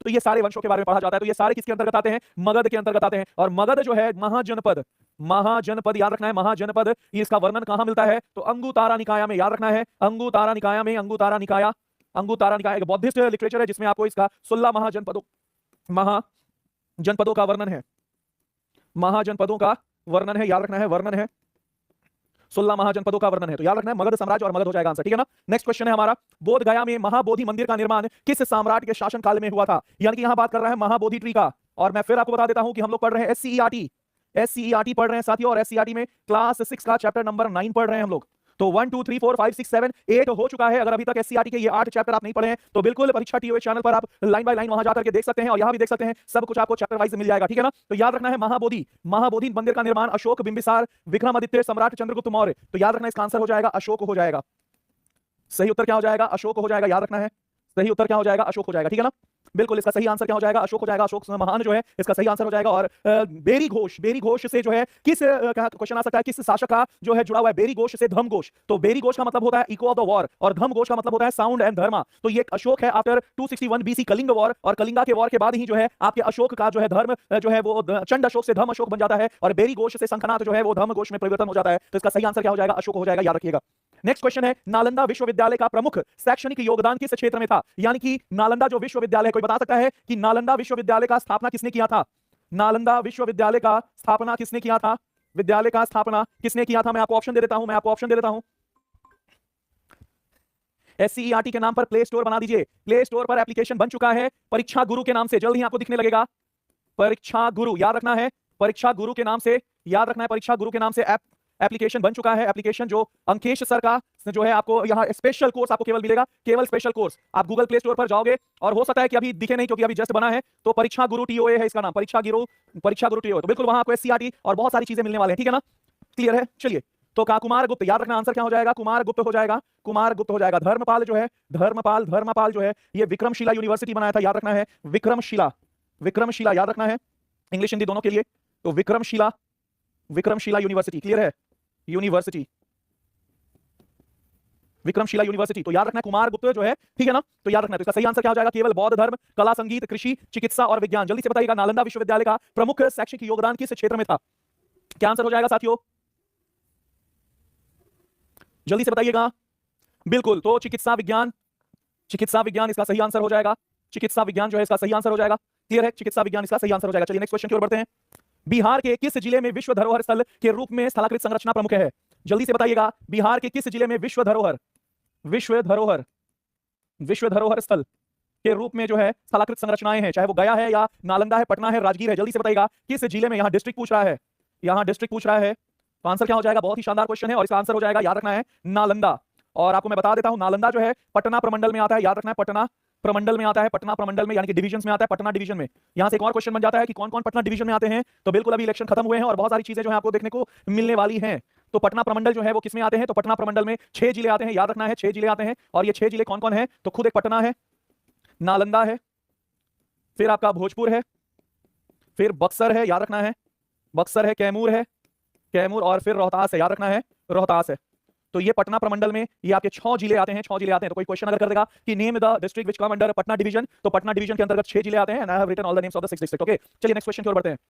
तो ये सारे वंशों के बारे में पढ़ा जाता है। तो ये सारे किसके अंतर्गत आते हैं? मगध के अंतर्गत आते हैं। और मगध जो है महाजनपद, महाजनपद याद रखना है, महाजनपद, इसका वर्णन कहां मिलता है? तो अंगुतारा निकाया में, याद रखना है, अंगुतारा निकाया में, अंगुतारा निकाया, अंगुतारा निकाय एक बौद्धिस्ट लिटरेचर है जिसमें आपको इसका 16 महाजनपदों का वर्णन है, महाजनपदों का वर्णन है, याद रखना है, वर्णन है, 16 महाजनपदों का वर्णन है। तो याद रखना है मगध साम्राज्य और मगध हो जाएगा आंसर, ठीक है ना। नेक्स्ट क्वेश्चन है हमारा, बोध गया में महाबोधि मंदिर का निर्माण किस सम्राट के शासन काल में हुआ था? यानी कि यहां बात कर रहा है महाबोधि ट्री का। और मैं फिर आपको बता देता हूं कि हम लोग पढ़ रहे हैं एससीईआरटी पढ़ रहे हैं साथियों, और एससीईआरटी में क्लास 6 का चैप्टर नंबर 9 पढ़ रहे हैं हम लोग। तो 1 2 3 4 5 6 7 8 हो चुका है। अगर अभी तक एससीईआरटी के ये 8 चैप्टर आप नहीं पढ़े हैं तो बिल्कुल परीक्षा टीओए चैनल पर आप लाइन बाय लाइन वहां जाकर के देख सकते हैं, और यहां भी देख सकते हैं, सब कुछ आपको चैप्टर वाइज मिल जाएगा, ठीक है ना। तो याद रखना है महाबोधि मंदिर का निर्माण अशोक, बिंबिसार, विक्रमादित्य, सम्राट चंद्रगुप्त मौर्य। तो याद रखना इसका आंसर हो जाएगा अशोक हो जाएगा। सही उत्तर क्या हो जाएगा? अशोक हो जाएगा, याद रखना है, सही उत्तर क्या हो जाएगा? अशोक हो जाएगा, ठीक है ना। बिल्कुल इसका सही आंसर क्या हो जाएगा? अशोक हो जाएगा। अशोक महान जो है इसका सही आंसर हो जाएगा। और बेरी घोष से जो है किस क्वेश्चन आ सकता है, किस शासक का जो है जुड़ा हुआ है? बेरी घोष से धर्म घोष। तो बेरी घोष का मतलब होता है इको ऑफ द वॉर, और धर्म घोष का मतलब होता है साउंड एंड धर्मा। तो ये अशोक है आफ्टर 261 बीसी कलिंग वॉर, और कलिंगा के वॉर के बाद ही जो है आपके अशोक का जो है धर्म जो है वो चंड अशोक से धर्म अशोक बन जाता है, और बेरी घोष से शंखनाथ जो है वो धर्म घोष में परिवर्तन हो जाता है। तो इसका सही आंसर क्या हो जाएगा? अशोक हो जाएगा, याद रखिएगा। नेक्स्ट क्वेश्चन है, नालंदा विश्वविद्यालय का प्रमुख शैक्षणिक योगदान किस क्षेत्र में था? यानी कि नालंदा जो विश्वविद्यालय, कोई बता सकता है कि नालंदा विश्वविद्यालय का स्थापना किसने किया था? नालंदा विश्वविद्यालय का स्थापना किसने किया था? विद्यालय का स्थापना किसने किया था? मैं आपको ऑप्शन दे देता हूं, एससीईआरटी के नाम पर प्ले स्टोर बना दीजिए। प्ले स्टोर पर एप्लीकेशन बन चुका है परीक्षा गुरु के नाम से, जल्द ही आपको दिखने लगेगा। परीक्षा गुरु, याद रखना है, परीक्षा गुरु के नाम से, याद रखना है, परीक्षा गुरु के नाम से एप्लीकेशन बन चुका है। एप्लीकेशन जो अंकेश सर का जो है, आपको यहाँ स्पेशल कोर्स आपको केवल मिलेगा, केवल स्पेशल कोर्स। आप गूगल प्ले स्टोर पर जाओगे, और हो सकता है कि अभी दिखे नहीं क्योंकि अभी जस्ट बना है, तो परीक्षा गुरु टीओए है इसका नाम, परीक्षा गुरु टीओए। तो बिल्कुल वहां आपको एससीईआरटी और बहुत सारी चीजें मिलने वाले हैं, ठीक है ना। क्लियर है? चलिए, तो कुमार गुप्त, याद रखना आंसर क्या हो जाएगा? कुमार गुप्त हो जाएगा, कुमार गुप्त हो जाएगा। धर्मपाल जो है, धर्मपाल जो है ये विक्रमशिला यूनिवर्सिटी बनाया था, याद रखना है, विक्रमशिला, याद रखना है, इंग्लिश हिंदी दोनों के लिए। तो विक्रमशिला यूनिवर्सिटी, क्लियर है? विक्रमशिला यूनिवर्सिटी। तो याद रखना कुमार गुप्त जो है, ठीक है ना। तो याद रखना, तो इसका सही आंसर क्या हो जाएगा? केवल बौद्ध धर्म, कला, संगीत, कृषि, चिकित्सा और विज्ञान। जल्दी से बताइएगा, नालंदा विश्वविद्यालय का प्रमुख शैक्षिक योगदान किस क्षेत्र में था? क्या आंसर हो जाएगा साथियों? जल्दी से बताइएगा। बिल्कुल, तो चिकित्सा विज्ञान इसका सही आंसर हो जाएगा। चिकित्सा विज्ञान जो है इसका सही आंसर हो जाएगा। क्लियर है? चिकित्सा विज्ञान इसका सही आंसर हो जाएगा। चलिए नेक्स्ट क्वेश्चन की ओर बढ़ते हैं। बिहार के किस जिले में विश्व धरोहर स्थल के रूप में स्थलाकृत संरचना प्रमुख है? जल्दी से बताइएगा, बिहार के किस जिले में विश्व धरोहर स्थल के रूप में जो है स्थलाकृत संरचनाएं हैं, चाहे वो गया है या नालंदा है, पटना है, राजगीर है। जल्दी से बताइएगा किस जिले में, यहां डिस्ट्रिक्ट पूछ रहा है, तो आंसर क्या हो जाएगा? बहुत ही शानदार क्वेश्चन है, और इसका आंसर हो जाएगा, याद रखना है, नालंदा। और आपको मैं बता देता हूं, नालंदा जो है पटना प्रमंडल में आता है, याद रखना है, पटना प्रमंडल में आता है, पटना प्रमंडल में, यानी कि डिवीजन में आता है, पटना डिवीजन में। यहां से एक और क्वेश्चन बन जाता है कि कौन कौन पटना डिवीजन में आते हैं। तो बिल्कुल अभी इलेक्शन खत्म हुए हैं और बहुत सारी चीजें जो है आपको देखने को मिलने वाली हैं। तो पटना प्रमंडल जो है वो किसमें आते हैं? तो पटना प्रमंडल में 6 जिले आते हैं, याद रखना है, 6 जिले आते हैं। और ये 6 जिले कौन कौन है? तो खुद एक पटना है, नालंदा है, फिर आपका भोजपुर है, फिर बक्सर है, याद रखना है, बक्सर है, कैमूर, और फिर रोहतास है, याद रखना है, रोहतास है। तो ये पटना प्रमंडल में ये आपके 6 जिले आते हैं, 6 जिले आते हैं। तो कोई क्वेश्चन अगर कर देगा कि name the district which come under Patna division, तो पटना डिवीजन के अंतर्गत 6 जिले आते हैं, and I have written all the names of the 6 district. Okay, चलिए नेक्स्ट क्वेश्चन की ओर बढ़ते हैं।